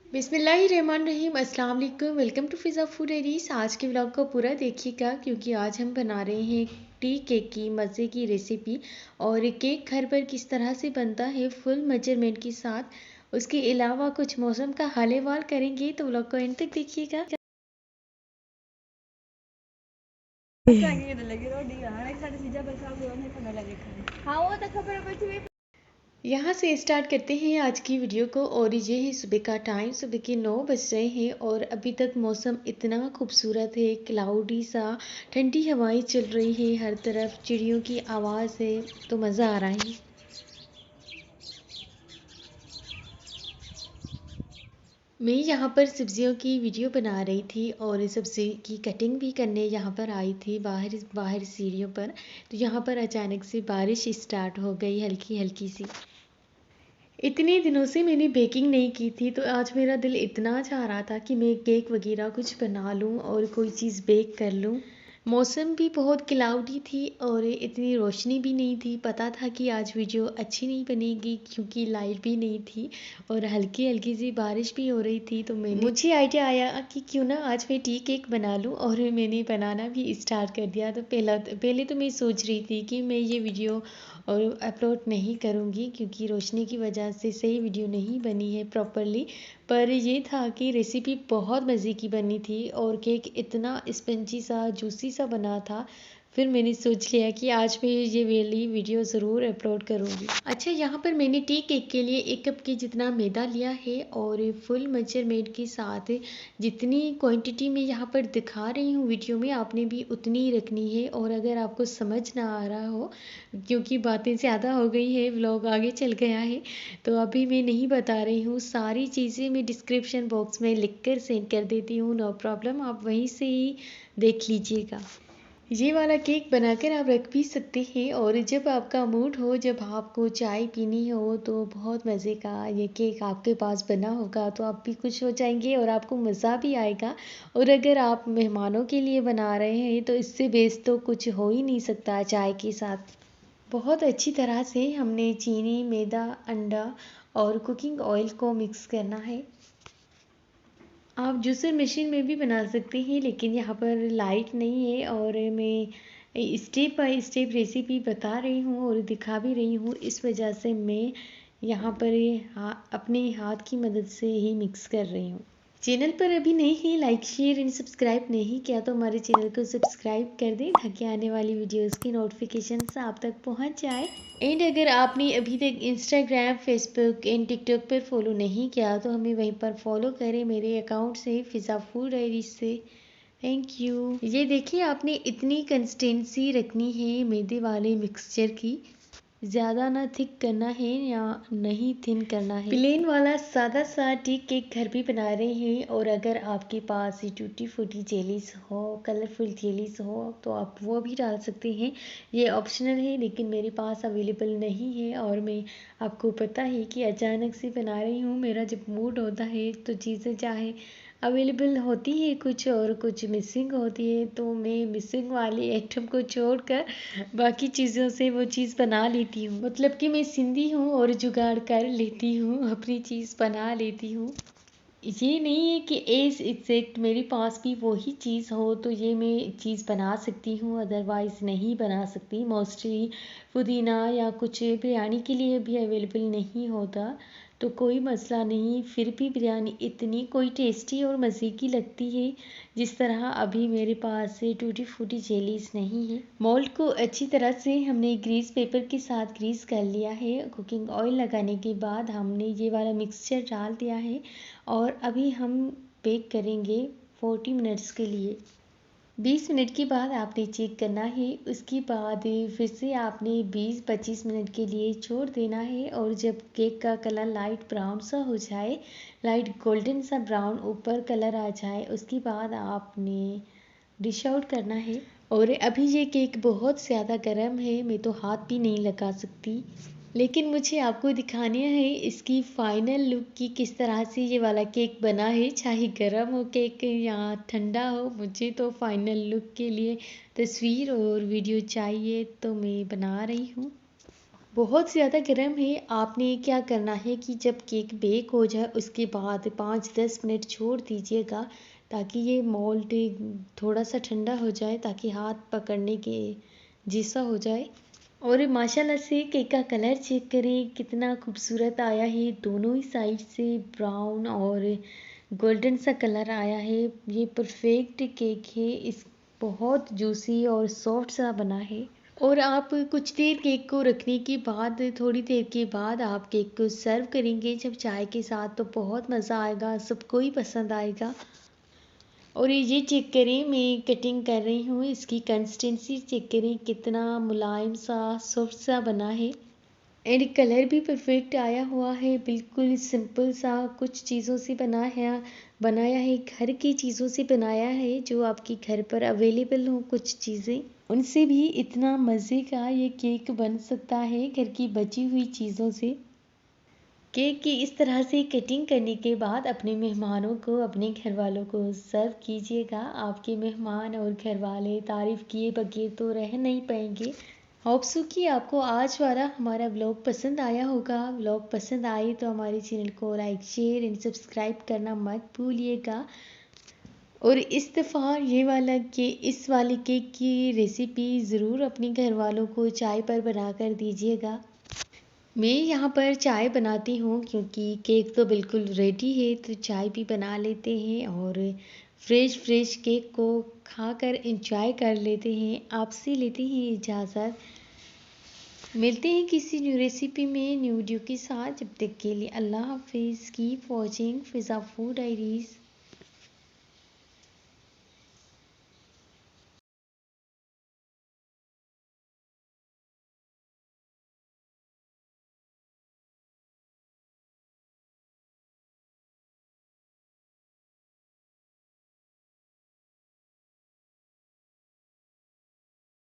बिस्मिल्लाहिर्रहमानिर्रहीम, अस्सलाम वालेकुम। Welcome to Fiza food diaries. आज के व्लॉग को पूरा देखिएगा क्योंकि आज हम बना रहे हैं टी केक की मज़े की रेसिपी। और केक घर पर किस तरह से बनता है फुल मेजरमेंट के साथ, उसके अलावा कुछ मौसम का हाल अहवाल करेंगे, तो व्लॉग को एंड तक देखिएगा। हाँ वो तो खबर यहाँ से स्टार्ट करते हैं आज की वीडियो को। और ये है सुबह का टाइम, सुबह के 9 बज रहे हैं और अभी तक मौसम इतना खूबसूरत है, क्लाउडी सा, ठंडी हवाएं चल रही है, हर तरफ चिड़ियों की आवाज़ है, तो मज़ा आ रहा है। मैं यहाँ पर सब्जियों की वीडियो बना रही थी और सब्ज़ी की कटिंग भी करने यहाँ पर आई थी, बाहर बाहर सीढ़ियों पर। तो यहाँ पर अचानक से बारिश स्टार्ट हो गई, हल्की हल्की सी। इतने दिनों से मैंने बेकिंग नहीं की थी, तो आज मेरा दिल इतना चाह रहा था कि मैं केक वगैरह कुछ बना लूं और कोई चीज़ बेक कर लूं। मौसम भी बहुत क्लाउडी थी और इतनी रोशनी भी नहीं थी। पता था कि आज वीडियो अच्छी नहीं बनेगी क्योंकि लाइट भी नहीं थी और हल्की हल्की सी बारिश भी हो रही थी। तो मुझे आइडिया आया कि क्यों ना आज मैं टी केक बना लूं और मैंने बनाना भी स्टार्ट कर दिया। तो पहले तो मैं सोच रही थी कि मैं ये वीडियो और अपलोड नहीं करूँगी क्योंकि रोशनी की वजह से सही वीडियो नहीं बनी है प्रॉपरली। पर ये था कि रेसिपी बहुत मज़े की बनी थी और केक इतना स्पंजी सा, जूसी सा बना था। फिर मैंने सोच लिया कि आज मैं ये वाली वीडियो ज़रूर अपलोड करूँगी। अच्छा, यहाँ पर मैंने टी केक के लिए 1 कप के जितना मैदा लिया है और फुल मेजरमेंट के साथ जितनी क्वांटिटी में यहाँ पर दिखा रही हूँ वीडियो में, आपने भी उतनी ही रखनी है। और अगर आपको समझ ना आ रहा हो क्योंकि बातें ज़्यादा हो गई है, व्लॉग आगे चल गया है, तो अभी मैं नहीं बता रही हूँ। सारी चीज़ें मैं डिस्क्रिप्शन बॉक्स में लिख कर सेंड कर देती हूँ, नो प्रॉब्लम, आप वहीं से ही देख लीजिएगा। ये वाला केक बनाकर आप रख भी सकते हैं और जब आपका मूड हो, जब आपको चाय पीनी हो, तो बहुत मज़े का ये केक आपके पास बना होगा तो आप भी खुश हो जाएंगे और आपको मज़ा भी आएगा। और अगर आप मेहमानों के लिए बना रहे हैं तो इससे बेस्ट तो कुछ हो ही नहीं सकता चाय के साथ। बहुत अच्छी तरह से हमने चीनी, मैदा, अंडा और कुकिंग ऑयल को मिक्स करना है। आप जूसर मशीन में भी बना सकते हैं, लेकिन यहाँ पर लाइट नहीं है और मैं स्टेप बाय स्टेप रेसिपी बता रही हूँ और दिखा भी रही हूँ, इस वजह से मैं यहाँ पर अपने हाथ की मदद से ही मिक्स कर रही हूँ। चैनल पर अभी नहीं है, लाइक शेयर एंड सब्सक्राइब नहीं किया तो हमारे चैनल को सब्सक्राइब कर दें ताकि आने वाली वीडियोस की नोटिफिकेशन आप तक पहुंच जाए। एंड अगर आपने अभी तक इंस्टाग्राम, फेसबुक एंड टिकटॉक पर फॉलो नहीं किया तो हमें वहीं पर फॉलो करें, मेरे अकाउंट से, फिज़ा फूड डायरीज से। Thank you. ये देखिए, आपने इतनी कंसिस्टेंसी रखनी है मैदे वाले मिक्सचर की, ज़्यादा ना थिक करना है या नहीं थिन करना है। प्लेन वाला सादा सा टी केक घर भी बना रहे हैं और अगर आपके पास टूटी फूटी जेलीस हो, कलरफुल जेलीस हो, तो आप वो भी डाल सकते हैं। ये ऑप्शनल है लेकिन मेरे पास अवेलेबल नहीं है और मैं, आपको पता है कि अचानक से बना रही हूँ। मेरा जब मूड होता है तो चीज़ें चाहे अवेलेबल होती है कुछ और कुछ मिसिंग होती है, तो मैं मिसिंग वाली आइटम को छोड़कर बाकी चीज़ों से वो चीज़ बना लेती हूँ। मतलब कि मैं सिंधी हूँ और जुगाड़ कर लेती हूँ, अपनी चीज़ बना लेती हूँ। ये नहीं है कि एज एग्जैक्ट मेरे पास भी वही चीज़ हो तो ये मैं चीज़ बना सकती हूँ, अदरवाइज़ नहीं बना सकती। मोस्टली पुदीना या कुछ बिरयानी के लिए भी अवेलेबल नहीं होता, तो कोई मसला नहीं। फिर भी बिरयानी इतनी कोई टेस्टी और मज़े की लगती है जिस तरह अभी मेरे पास टूटी फूटी जेलीस नहीं है। मोल्ड को अच्छी तरह से हमने ग्रीस पेपर के साथ ग्रीस कर लिया है। कुकिंग ऑयल लगाने के बाद हमने ये वाला मिक्सचर डाल दिया है और अभी हम बेक करेंगे 40 मिनट्स के लिए। 20 मिनट के बाद आपने चेक करना है, उसके बाद फिर से आपने 20-25 मिनट के लिए छोड़ देना है। और जब केक का कलर लाइट ब्राउन सा हो जाए, लाइट गोल्डन सा ब्राउन ऊपर कलर आ जाए, उसके बाद आपने डिश आउट करना है। और अभी ये केक बहुत ज़्यादा गर्म है, मैं तो हाथ भी नहीं लगा सकती, लेकिन मुझे आपको दिखाने है इसकी फाइनल लुक की किस तरह से ये वाला केक बना है। चाहे गर्म हो केक या ठंडा हो, मुझे तो फाइनल लुक के लिए तस्वीर और वीडियो चाहिए, तो मैं बना रही हूँ। बहुत ज़्यादा गर्म है। आपने क्या करना है कि जब केक बेक हो जाए उसके बाद 5-10 मिनट छोड़ दीजिएगा, ताकि ये मोल्ड थोड़ा सा ठंडा हो जाए, ताकि हाथ पकड़ने के जैसा हो जाए। और माशाल्लाह से केक का कलर चेक करें कितना खूबसूरत आया है। दोनों ही साइड से ब्राउन और गोल्डन सा कलर आया है। ये परफेक्ट केक है। इस बहुत जूसी और सॉफ्ट सा बना है। और आप कुछ देर केक को रखने के बाद, थोड़ी देर के बाद आप केक को सर्व करेंगे जब चाय के साथ, तो बहुत मज़ा आएगा, सबको ही पसंद आएगा। और ये चेक करें, मैं कटिंग कर रही हूँ, इसकी कंसिस्टेंसी चेक करें कितना मुलायम सा सॉफ्ट सा बना है। एंड कलर भी परफेक्ट आया हुआ है। बिल्कुल सिंपल सा कुछ चीज़ों से बनाया है, घर की चीज़ों से बनाया है, जो आपके घर पर अवेलेबल हो कुछ चीज़ें, उनसे भी इतना मज़े का ये केक बन सकता है घर की बची हुई चीज़ों से। केक की इस तरह से कटिंग करने के बाद अपने मेहमानों को, अपने घर वालों को सर्व कीजिएगा। आपके मेहमान और घर वाले तारीफ़ किए बगैर तो रह नहीं पाएंगे। होप सो कि आपको आज वाला हमारा व्लॉग पसंद आया होगा। व्लॉग पसंद आए तो हमारे चैनल को लाइक, शेयर एंड सब्सक्राइब करना मत भूलिएगा। और इस दफ़ा इस वाले केक की रेसिपी ज़रूर अपने घर वालों को चाय पर बना कर दीजिएगा। मैं यहाँ पर चाय बनाती हूँ, क्योंकि केक तो बिल्कुल रेडी है, तो चाय भी बना लेते हैं और फ्रेश फ्रेश केक को खाकर एंजॉय कर लेते हैं। आपसे लेते हैं इजाज़त। मिलते हैं किसी न्यू रेसिपी में न्यू वीडियो के साथ। जब तक के लिए अल्लाह हाफिज़। कीप वॉचिंग फिज़ा फूड डायरीज़।